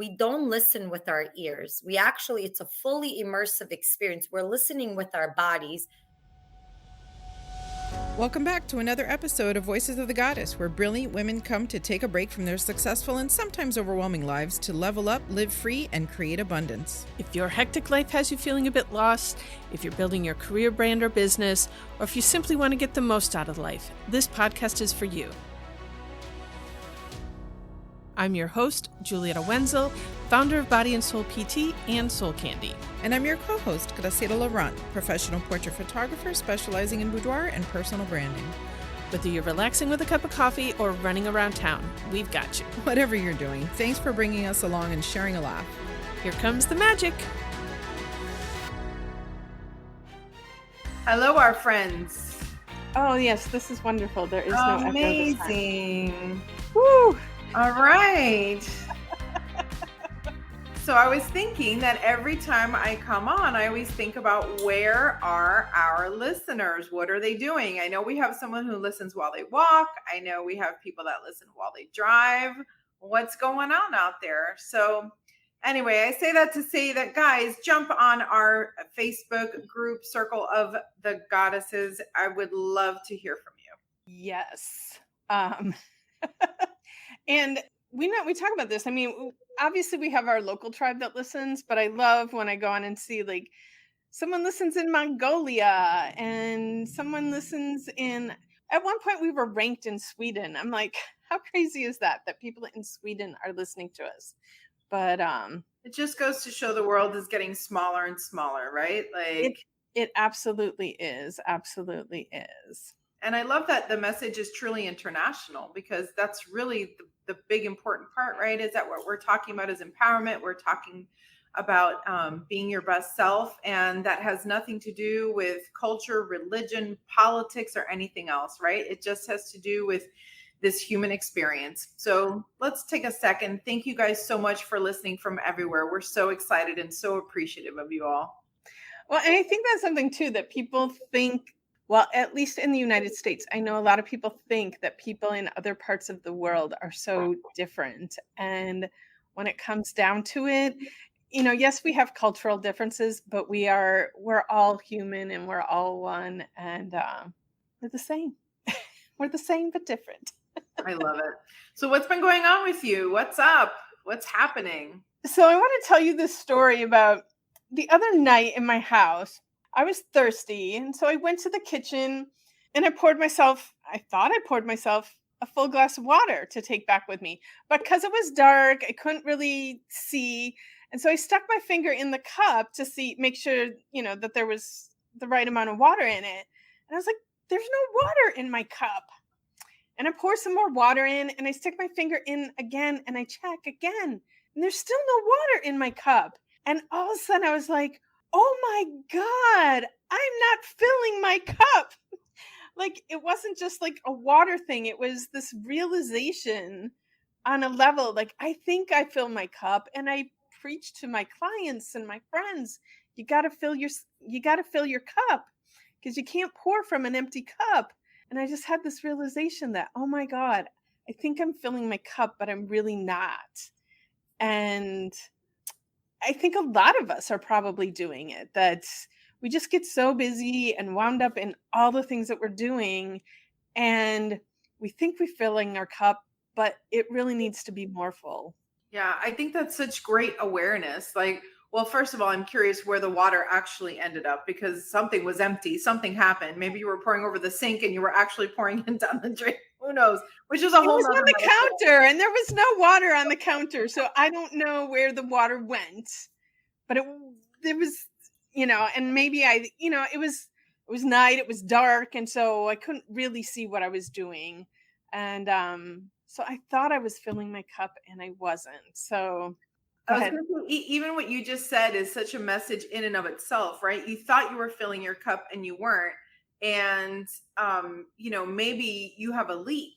we don't listen with our ears. It's a fully immersive experience. We're listening with our bodies. Welcome back to another episode of Voices of the Goddess, where brilliant women come to take a break from their successful and sometimes overwhelming lives to level up, live free, and create abundance. If your hectic life has you feeling a bit lost, if you're building your career, brand, or business, or if you simply want to get the most out of life, this podcast is for you. I'm your host, Julieta Wenzel, founder of Body and Soul PT and Soul Candy. And I'm your co-host, Graciela Laurent, professional portrait photographer specializing in boudoir and personal branding. Whether you're relaxing with a cup of coffee or running around town, we've got you. Whatever you're doing, thanks for bringing us along and sharing a laugh. Here comes the magic. Hello, our friends. Oh, yes, this is wonderful. There is no echo this time. Amazing. Woo! All right. So I was thinking that every time I come on, I always think about, where are our listeners? What are they doing? I know we have someone who listens while they walk. I know we have people that listen while they drive. What's going on out there? So anyway, I say that to say that, guys, jump on our Facebook group, Circle of the Goddesses. I would love to hear from you. Yes. And we talk about this. I mean, obviously we have our local tribe that listens, but I love when I go on and see, like, someone listens in Mongolia and someone listens at one point we were ranked in Sweden. I'm like, how crazy is that people in Sweden are listening to us? But it just goes to show the world is getting smaller and smaller, right? Like it absolutely is. Absolutely is. And I love that the message is truly international, because that's really the big important part, right? Is that what we're talking about is empowerment. We're talking about being your best self. And that has nothing to do with culture, religion, politics, or anything else, right? It just has to do with this human experience. So let's take a second. Thank you guys so much for listening from everywhere. We're so excited and so appreciative of you all. Well, and I think that's something too that people think. Well, at least in the United States, I know a lot of people think that people in other parts of the world are so different. And when it comes down to it, yes, we have cultural differences, but we're all human and we're all one, and we're the same. We're the same, but different. I love it. So what's been going on with you? What's up? What's happening? So I want to tell you this story about the other night in my house. I was thirsty, and so I went to the kitchen and I thought I poured myself a full glass of water to take back with me. But because it was dark, I couldn't really see. And so I stuck my finger in the cup to make sure, that there was the right amount of water in it. And I was like, there's no water in my cup. And I pour some more water in, and I stick my finger in again, and I check again. And there's still no water in my cup. And all of a sudden I was like, oh my God, I'm not filling my cup. Like, it wasn't just like a water thing. It was this realization on a level, like, I think I fill my cup, and I preach to my clients and my friends, you got to fill your cup, because you can't pour from an empty cup. And I just had this realization that, oh my God, I think I'm filling my cup, but I'm really not. And I think a lot of us are probably doing it, that we just get so busy and wound up in all the things that we're doing, and we think we're filling our cup, but it really needs to be more full. Yeah, I think that's such great awareness. Like, well, first of all, I'm curious where the water actually ended up, because something was empty. Something happened. Maybe you were pouring over the sink and you were actually pouring it down the drain. Who knows? Which is a whole. It was on the counter, and there was no water on the counter, so I don't know where the water went. But there was, and maybe it was night, it was dark, and so I couldn't really see what I was doing, and so I thought I was filling my cup, and I wasn't. So even what you just said is such a message in and of itself, right? You thought you were filling your cup and you weren't. And, maybe you have a leak,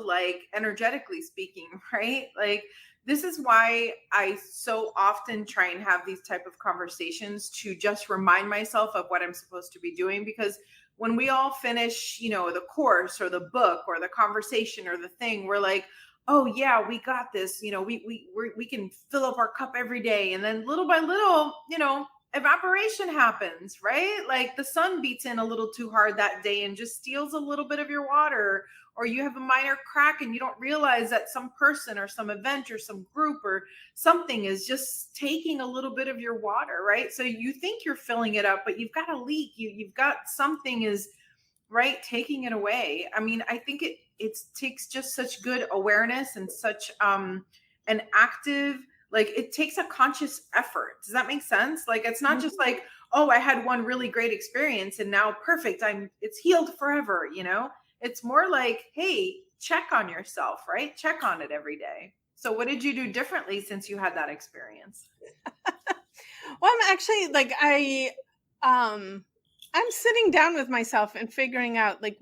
like energetically speaking, right? Like, this is why I so often try and have these type of conversations, to just remind myself of what I'm supposed to be doing. Because when we all finish, the course or the book or the conversation or the thing, we're like, oh yeah, we got this, we can fill up our cup every day. And then little by little, evaporation happens, right? Like the sun beats in a little too hard that day and just steals a little bit of your water, or you have a minor crack and you don't realize that some person or some event or some group or something is just taking a little bit of your water, right? So you think you're filling it up, but you've got a leak. You've got something is right taking it away. I mean, I think it takes just such good awareness and such an active, like it takes a conscious effort. Does that make sense? Like it's not just like, oh, I had one really great experience and now perfect, it's healed forever. It's more like, hey, check on yourself, right? Check on it every day. So what did you do differently since you had that experience? Well, I'm actually like I'm sitting down with myself and figuring out like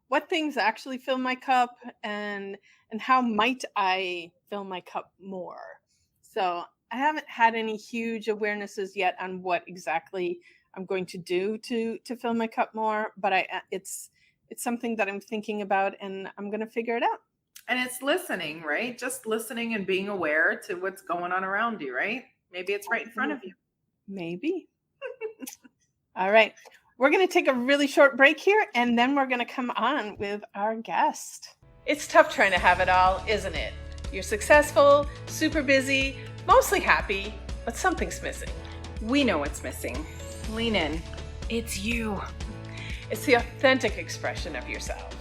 what things actually fill my cup and how might I fill my cup more. So I haven't had any huge awarenesses yet on what exactly I'm going to do to fill my cup more, but it's something that I'm thinking about and I'm going to figure it out. And it's listening, right? Just listening and being aware to what's going on around you, right? Maybe it's right in front of you. Maybe. All right. We're going to take a really short break here, and then we're going to come on with our guest. It's tough trying to have it all, isn't it? You're successful, super busy, mostly happy, but something's missing. We know what's missing. Lean in. It's you. It's the authentic expression of yourself.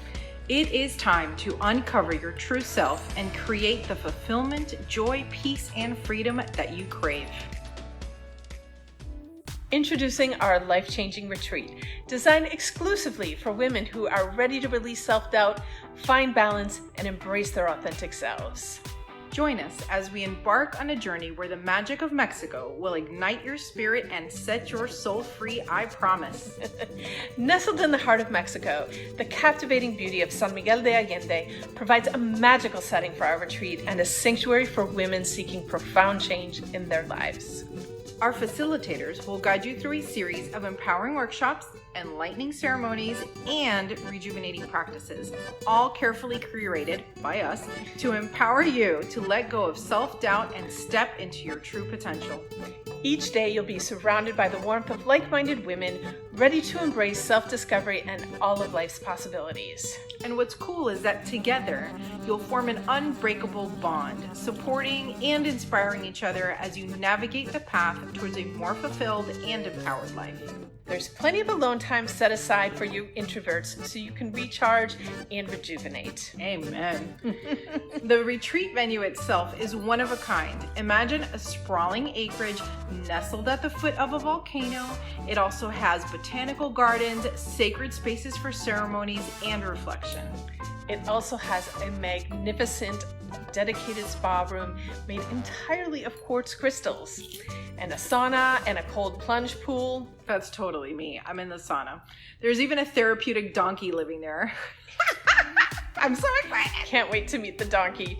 It is time to uncover your true self and create the fulfillment, joy, peace, and freedom that you crave. Introducing our life-changing retreat, designed exclusively for women who are ready to release self-doubt, find balance, and embrace their authentic selves. Join us as we embark on a journey where the magic of Mexico will ignite your spirit and set your soul free, I promise. Nestled in the heart of Mexico, the captivating beauty of San Miguel de Allende provides a magical setting for our retreat and a sanctuary for women seeking profound change in their lives. Our facilitators will guide you through a series of empowering workshops, enlightening ceremonies, and rejuvenating practices, all carefully curated by us to empower you to let go of self-doubt and step into your true potential. Each day you'll be surrounded by the warmth of like-minded women ready to embrace self-discovery and all of life's possibilities. And what's cool is that together you'll form an unbreakable bond, supporting and inspiring each other as you navigate the path towards a more fulfilled and empowered life. There's plenty of alone time set aside for you introverts so you can recharge and rejuvenate. Amen. The retreat venue itself is one of a kind. Imagine a sprawling acreage nestled at the foot of a volcano. It also has botanical gardens, sacred spaces for ceremonies, and reflection. It also has a magnificent dedicated spa room made entirely of quartz crystals, and a sauna and a cold plunge pool. That's totally me. I'm in the sauna. There's even a therapeutic donkey living there. I'm so excited. Can't wait to meet the donkey.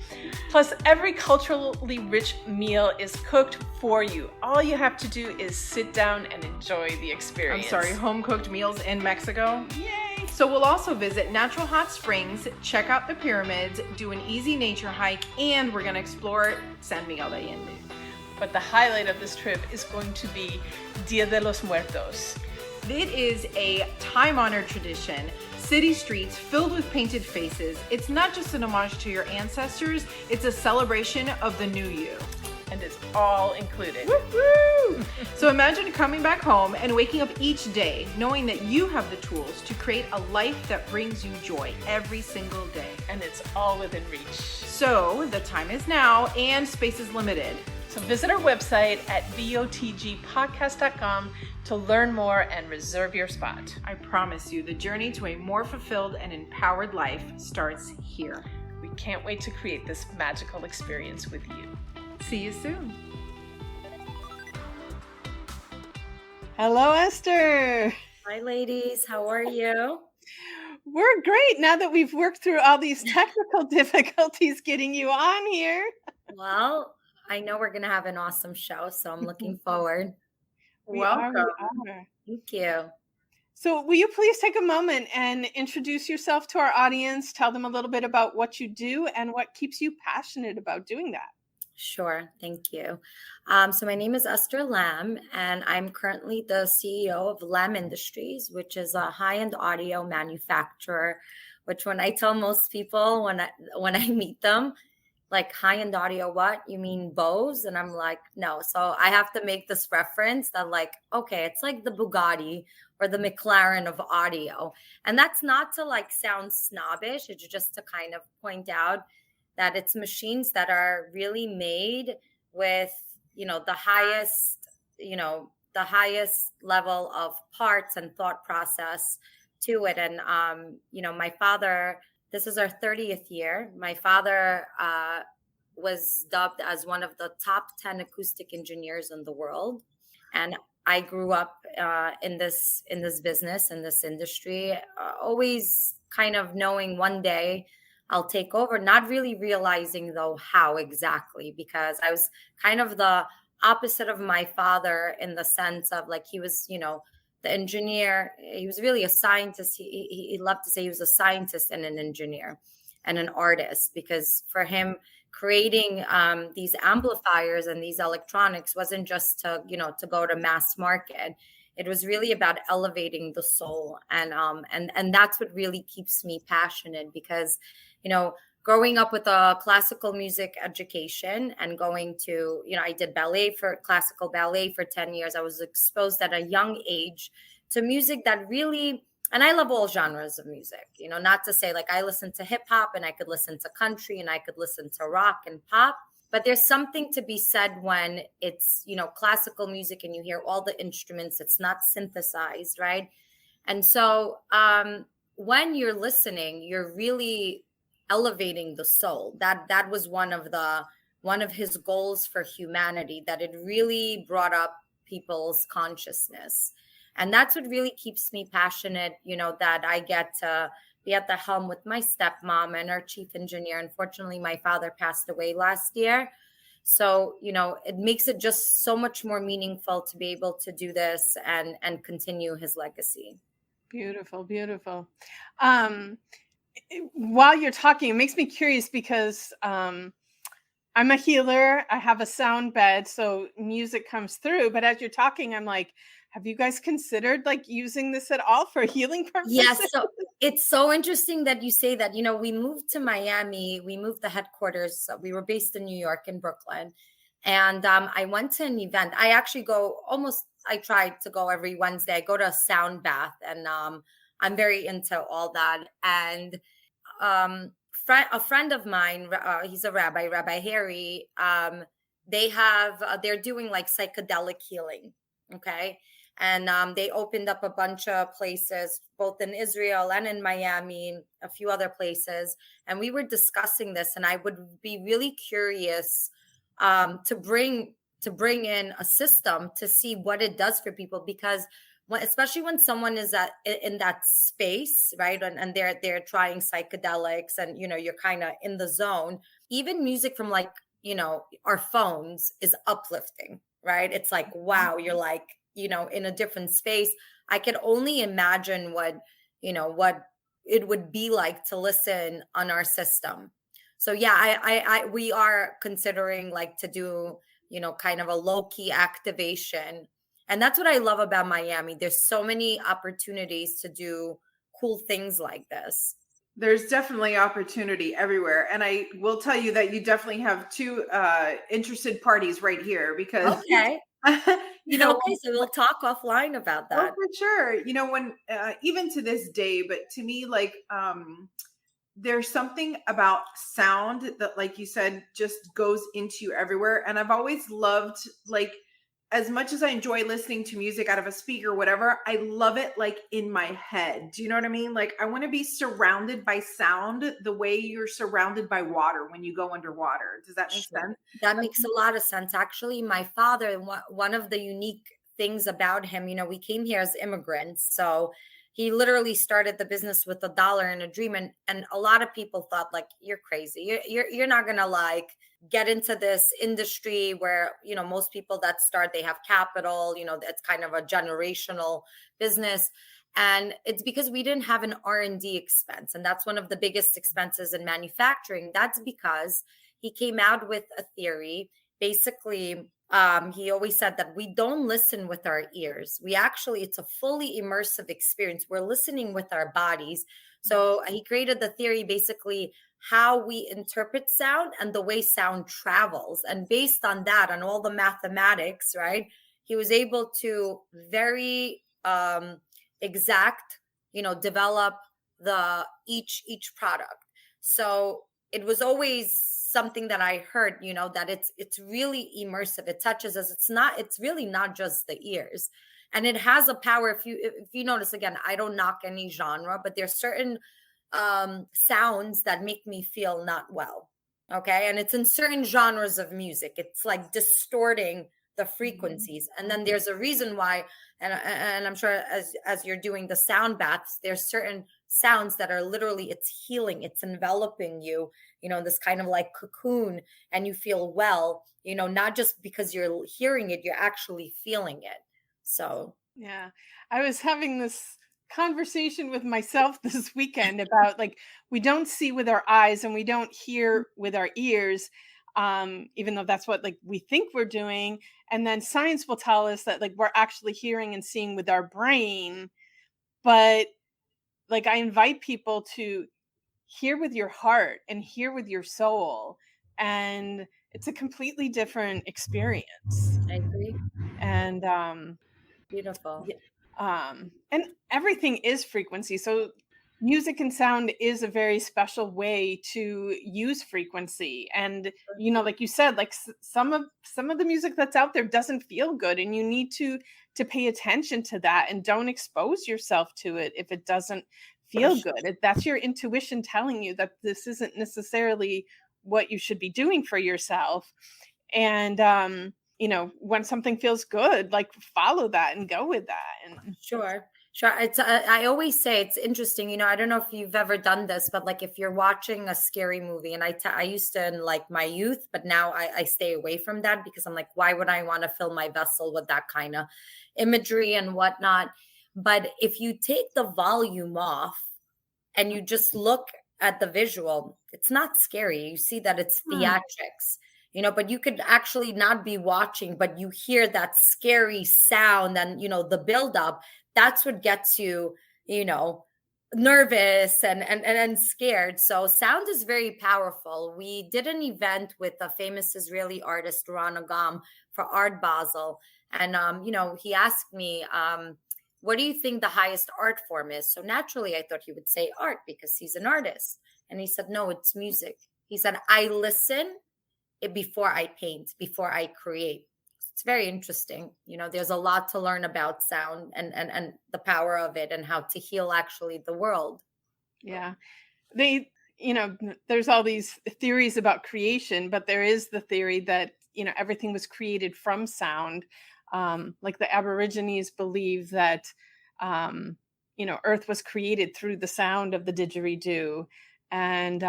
Plus, every culturally rich meal is cooked for you. All you have to do is sit down and enjoy the experience. I'm sorry, home-cooked meals in Mexico? Yay! So we'll also visit natural hot springs, check out the pyramids, do an easy nature hike, and we're going to explore San Miguel de Allende. But the highlight of this trip is going to be Dia de los Muertos. It is a time-honored tradition. City streets filled with painted faces. It's not just an homage to your ancestors, it's a celebration of the new you. And it's all included. Woo-hoo! So imagine coming back home and waking up each day knowing that you have the tools to create a life that brings you joy every single day. And it's all within reach. So the time is now and space is limited. So visit our website at votgpodcast.com to learn more and reserve your spot. I promise you, the journey to a more fulfilled and empowered life starts here. We can't wait to create this magical experience with you. See you soon. Hello, Esther. Hi, ladies. How are you? We're great now that we've worked through all these technical difficulties getting you on here. Well, I know we're going to have an awesome show, so I'm looking forward. Welcome. We are. Thank you. So, will you please take a moment and introduce yourself to our audience? Tell them a little bit about what you do and what keeps you passionate about doing that. Sure, thank you. So my name is Esther Lamm, and I'm currently the CEO of Lamm Industries, which is a high-end audio manufacturer. Which, when I tell most people when I meet them, like, high-end audio, what you mean, Bose? And I'm like, no. So I have to make this reference that, like, okay, it's like the Bugatti or the McLaren of audio. And that's not to like sound snobbish, it's just to kind of point out that it's machines that are really made with, the highest, the highest level of parts and thought process to it. And my father, this is our 30th year. My father was dubbed as one of the top 10 acoustic engineers in the world. And I grew up in this business, in this industry, always kind of knowing one day I'll take over, not really realizing though how exactly, because I was kind of the opposite of my father in the sense of, like, he was, the engineer. He was really a scientist. He loved to say he was a scientist and an engineer and an artist, because for him, creating these amplifiers and these electronics wasn't just to go to mass market. It was really about elevating the soul, and that's what really keeps me passionate, because growing up with a classical music education and going to, I did classical ballet for 10 years. I was exposed at a young age to music that really, and I love all genres of music, not to say, like, I listen to hip hop and I could listen to country and I could listen to rock and pop, but there's something to be said when it's, classical music and you hear all the instruments, it's not synthesized, right? And so when you're listening, you're really elevating the soul. That was one of his goals for humanity, that it really brought up people's consciousness. And that's what really keeps me passionate, that I get to be at the helm with my stepmom and our chief engineer. Unfortunately, my father passed away last year. So, it makes it just so much more meaningful to be able to do this and continue his legacy. Beautiful, beautiful. While you're talking, it makes me curious because I'm a healer. I have a sound bed, so music comes through. But as you're talking, I'm like, have you guys considered like using this at all for healing purposes? Yes. So it's so interesting that you say that. We moved to Miami. We moved the headquarters. So we were based in New York, in Brooklyn. And I went to an event. I tried to go every Wednesday. I go to a sound bath, and I'm very into all that. And a friend of mine, he's a rabbi, Rabbi Harry. They're doing like psychedelic healing. Okay. And they opened up a bunch of places, both in Israel and in Miami, a few other places. And we were discussing this, and I would be really curious to bring in a system to see what it does for people, because especially when someone is in that space, right, and they're trying psychedelics, and you're kind of in the zone. Even music from, like, our phones is uplifting, right? It's like, wow, you're like, in a different space. I could only imagine what it would be like to listen on our system. So yeah, we are considering, like, to do, kind of a low-key activation. And that's what I love about Miami. There's so many opportunities to do cool things like this. There's definitely opportunity everywhere. And I will tell you that you definitely have two interested parties right here, because Okay. Okay, so we'll talk offline about oh, that. for sure. When even to this day, but to me, like, there's something about sound that, like you said, just goes into you everywhere. And I've always loved, like, as much as I enjoy listening to music out of a speaker, whatever, I love it like in my head. Do you know what I mean? Like, I want to be surrounded by sound the way you're surrounded by water when you go underwater. Does that make sense? That makes a lot of sense. Actually, my father, one of the unique things about him, we came here as immigrants. So he literally started the business with $1 and a dream. And a lot of people thought, like, you're crazy. You're not going to, like, get into this industry where, most people that start, they have capital, it's kind of a generational business. And it's because we didn't have an R&D expense. And that's one of the biggest expenses in manufacturing. That's because he came out with a theory. Basically, he always said that we don't listen with our ears. It's a fully immersive experience. We're listening with our bodies. So he created the theory, basically how we interpret sound and the way sound travels. And based on that, on all the mathematics, right, he was able to very exact, develop the each product. So it was always something that I heard, that it's really immersive. It touches us. It's really not just the ears. And it has a power. If you notice, again, I don't knock any genre, but there's certain sounds that make me feel not well. Okay. And it's in certain genres of music. It's like distorting the frequencies. And then there's a reason why, and I'm sure as you're doing the sound baths, there's certain sounds that are literally, it's healing, it's enveloping you, this kind of like cocoon, and you feel well, not just because you're hearing it, you're actually feeling it. So Yeah. I was having this conversation with myself this weekend about, like, we don't see with our eyes and we don't hear with our ears, even though that's what, like, we think we're doing. And then science will tell us that, like, we're actually hearing and seeing with our brain. But, like, I invite people to hear with your heart and hear with your soul, and it's a completely different experience. I agree. And Beautiful. and everything is frequency. So music and sound is a very special way to use frequency. And like you said, like some of the music that's out there doesn't feel good, and you need to pay attention to that and don't expose yourself to it if it doesn't feel good. That's your intuition telling you that this isn't necessarily what you should be doing for yourself. And when something feels good, like, follow that and go with that. And Sure. It's I always say it's interesting. I don't know if you've ever done this, but like if you're watching a scary movie, and I used to in like my youth, but now I stay away from that because I'm like, why would I want to fill my vessel with that kind of imagery and whatnot? But if you take the volume off and you just look at the visual, it's not scary. You see that it's theatrics. But you could actually not be watching, but you hear that scary sound and, the buildup. That's what gets you, nervous and scared. So sound is very powerful. We did an event with a famous Israeli artist, Ron Agam, for Art Basel. And, he asked me, what do you think the highest art form is? So naturally, I thought he would say art because he's an artist. And he said, no, it's music. He said, I listen before I paint, before I create. It's very interesting. There's a lot to learn about sound and the power of it and how to heal actually the world. yeah, there's all these theories about creation, but there is the theory that, everything was created from sound. Like the Aborigines believe that, Earth was created through the sound of the didgeridoo. And,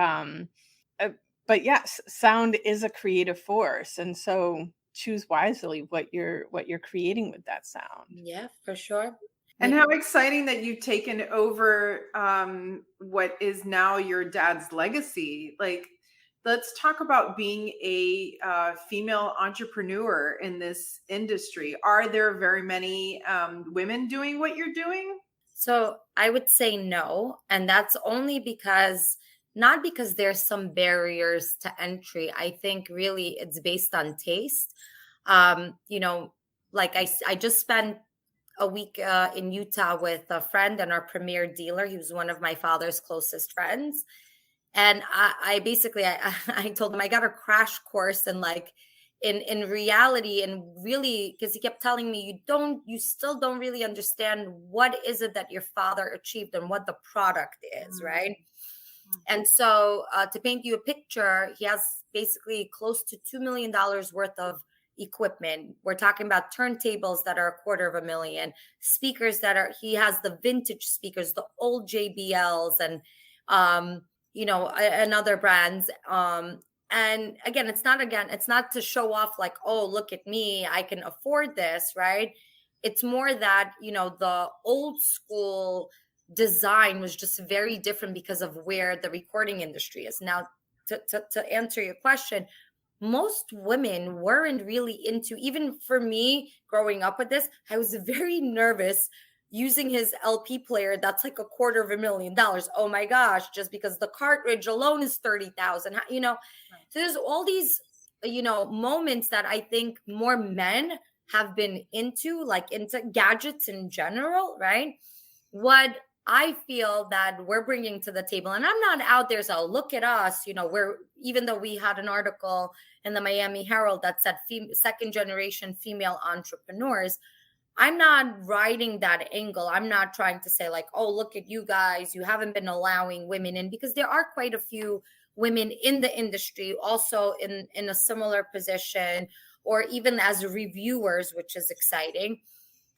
but yes, sound is a creative force. And so choose wisely what you're creating with that sound. Yeah, for sure. And how exciting that you've taken over what is now your dad's legacy. Like, let's talk about being a female entrepreneur in this industry. Are there very many women doing what you're doing? So I would say no. And that's only because, not because there's some barriers to entry. I think really it's based on taste. Like I just spent a week in Utah with a friend and our premier dealer. He was one of my father's closest friends. And I basically, I told him I got a crash course in like, in reality, and really, because he kept telling me, you still don't really understand what is it that your father achieved and what the product is, right? And so to paint you a picture, he has basically close to $2 million worth of equipment. We're talking about turntables that are $250,000, speakers he has the vintage speakers, the old JBLs and, and other brands. And it's not to show off like, oh, look at me, I can afford this, right? it's more that, the old school design was just very different because of where the recording industry is. Now, to answer your question, most women weren't really into, even for me growing up with this, I was very nervous using his LP player. That's like $250,000. Oh my gosh, just because the cartridge alone is 30,000, So there's all these, moments that I think more men have been into, like into gadgets in general, right? What I feel that we're bringing to the table, and I'm not out there, so look at us, even though we had an article in the Miami Herald that said second generation female entrepreneurs, I'm not riding that angle. I'm not trying to say like, oh, look at you guys, you haven't been allowing women in, because there are quite a few women in the industry also in a similar position, or even as reviewers, which is exciting.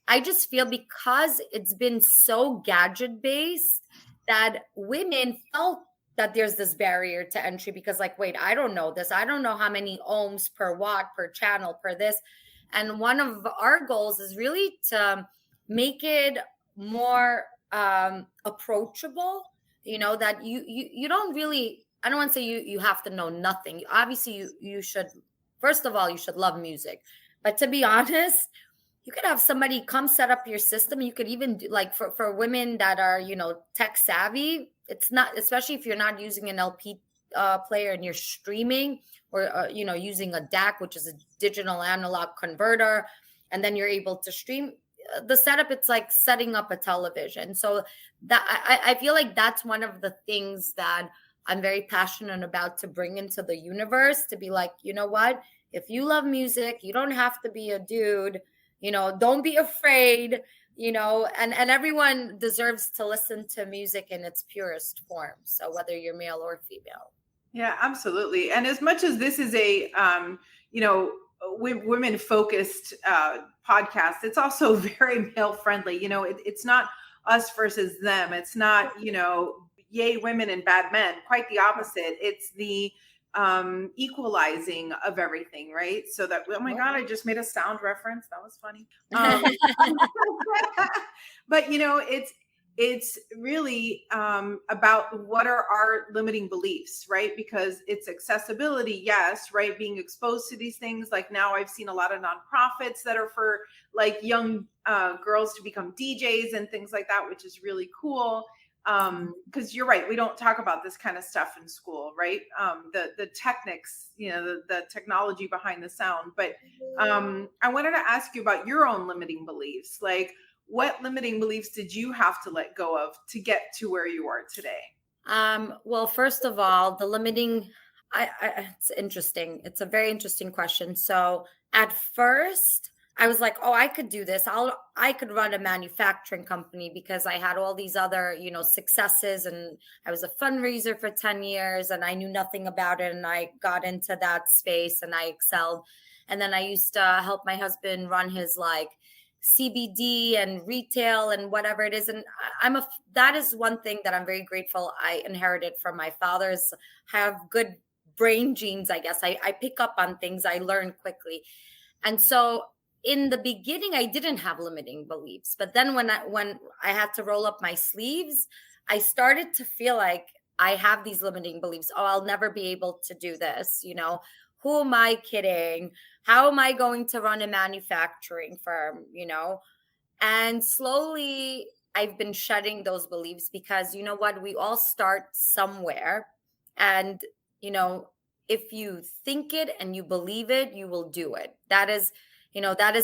I just feel because it's been so gadget based that women felt that there's this barrier to entry, because like, wait, I don't know this. I don't know how many ohms per watt per channel per this. And one of our goals is really to make it more approachable, that you don't really, I don't want to say you have to know nothing. Obviously you should, first of all, you should love music. But to be honest, you could have somebody come set up your system. You could even do, like, for women that are, tech savvy, it's not, especially if you're not using an LP player and you're streaming, or, using a DAC, which is a digital analog converter, and then you're able to stream. The setup, it's like setting up a television. So that I feel like that's one of the things that I'm very passionate about to bring into the universe, to be like, you know what, if you love music, you don't have to be a dude. Don't be afraid, and everyone deserves to listen to music in its purest form. So whether you're male or female. Yeah, absolutely. And as much as this is a, women focused podcast, it's also very male friendly. It's not us versus them. It's not, yay women and bad men. Quite the opposite. It's the equalizing of everything, right? So that, oh my God, I just made a sound reference. That was funny. But it's really about what are our limiting beliefs, right? Because it's accessibility, yes, right? Being exposed to these things. Like now I've seen a lot of nonprofits that are for like young girls to become DJs and things like that, which is really cool. Because you're right, we don't talk about this kind of stuff in school, right? The techniques, the technology behind the sound. But I wanted to ask you about your own limiting beliefs. Like, what limiting beliefs did you have to let go of to get to where you are today? Well, first of all, the limiting, it's interesting. It's a very interesting question. So at first, I was like, oh, I could do this. I could run a manufacturing company, because I had all these other, successes, and I was a fundraiser for 10 years and I knew nothing about it. And I got into that space and I excelled. And then I used to help my husband run his like CBD and retail and whatever it is. And that is one thing that I'm very grateful I inherited from my father's, have good brain genes, I guess. I pick up on things, I learn quickly. And so in the beginning, I didn't have limiting beliefs. But then when I had to roll up my sleeves, I started to feel like I have these limiting beliefs. Oh, I'll never be able to do this. Who am I kidding? How am I going to run a manufacturing firm? And slowly I've been shedding those beliefs, because you know what? We all start somewhere. And, if you think it and you believe it, you will do it. That is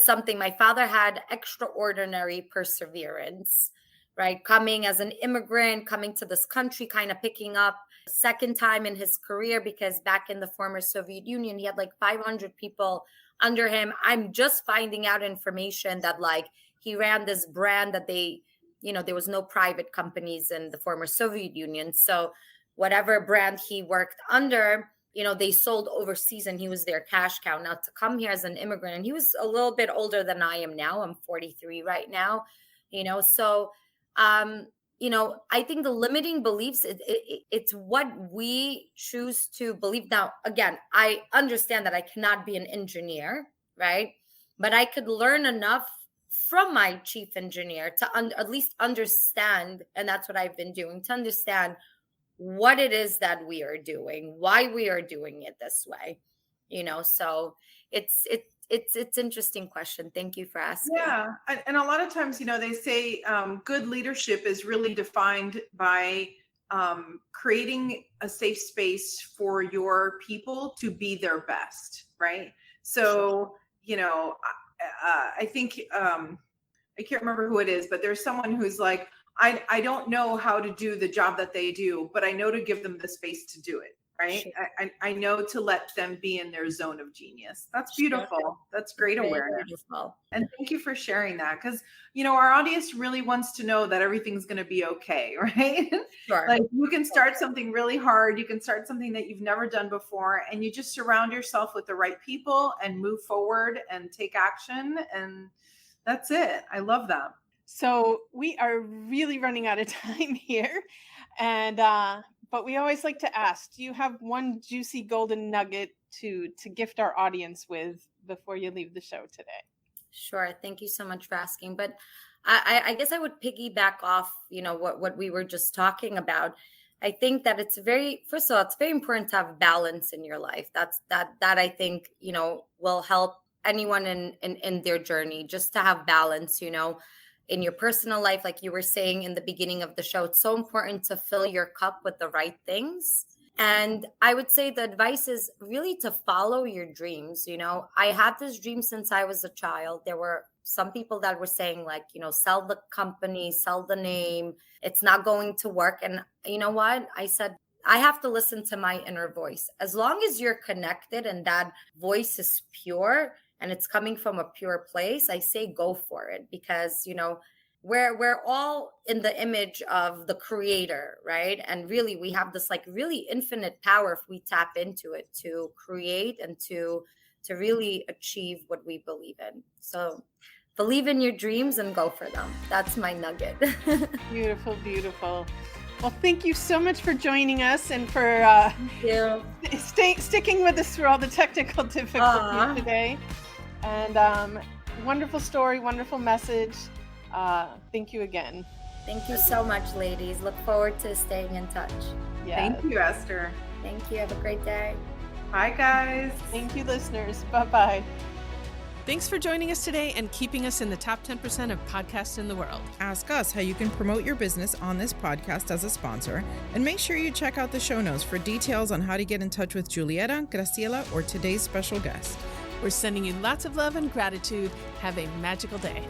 something. My father had extraordinary perseverance, right? Coming as an immigrant, coming to this country, kind of picking up second time in his career, because back in the former Soviet Union, he had like 500 people under him. I'm just finding out information that like he ran this brand that there was no private companies in the former Soviet Union. So whatever brand he worked under, they sold overseas, and he was their cash cow. Now to come here as an immigrant, and he was a little bit older than I am now. I'm 43 right now, so, I think the limiting beliefs, it's what we choose to believe. Now, again, I understand that I cannot be an engineer, right? But I could learn enough from my chief engineer to at least understand, and that's what I've been doing, to understand what it is that we are doing, why we are doing it this way. So it's interesting question. Thank you for asking. Yeah, and a lot of times, they say good leadership is really defined by creating a safe space for your people to be their best, right? So, I think I can't remember who it is, but there's someone who's like, I don't know how to do the job that they do, but I know to give them the space to do it, right? Sure. I know to let them be in their zone of genius. That's beautiful. Sure. That's great awareness. Beautiful. And thank you for sharing that, because our audience really wants to know that everything's going to be okay, right? Sure. Like, you can start something really hard, you can start something that you've never done before, and you just surround yourself with the right people and move forward and take action, and that's it. I love that. So we are really running out of time here, and but we always like to ask, do you have one juicy golden nugget to gift our audience with before you leave the show today? Sure. Thank you so much for asking. But I guess I would piggyback off, what we were just talking about. I think that first of all, it's very important to have balance in your life. That I think, will help anyone in their journey, just to have balance, in your personal life. Like you were saying in the beginning of the show, it's so important to fill your cup with the right things. And I would say the advice is really to follow your dreams. I had this dream since I was a child. There were some people that were saying, like, sell the company, sell the name, it's not going to work. And you know what? I said, I have to listen to my inner voice. As long as you're connected and that voice is pure and it's coming from a pure place, I say go for it, because, we're all in the image of the creator, right? And really, we have this like really infinite power if we tap into it to create and to really achieve what we believe in. So believe in your dreams and go for them. That's my nugget. Beautiful, beautiful. Well, thank you so much for joining us and for sticking with us through all the technical difficulties today. And wonderful story, wonderful message. Thank you again. Thank you so much, ladies. Look forward to staying in touch. Yes. Thank you, Esther. Thank you. Have a great day. Bye, guys. Thank you, listeners. Bye-bye. Thanks for joining us today and keeping us in the top 10% of podcasts in the world. Ask us how you can promote your business on this podcast as a sponsor, and make sure you check out the show notes for details on how to get in touch with Julieta, Graciela, or today's special guest. We're sending you lots of love and gratitude. Have a magical day.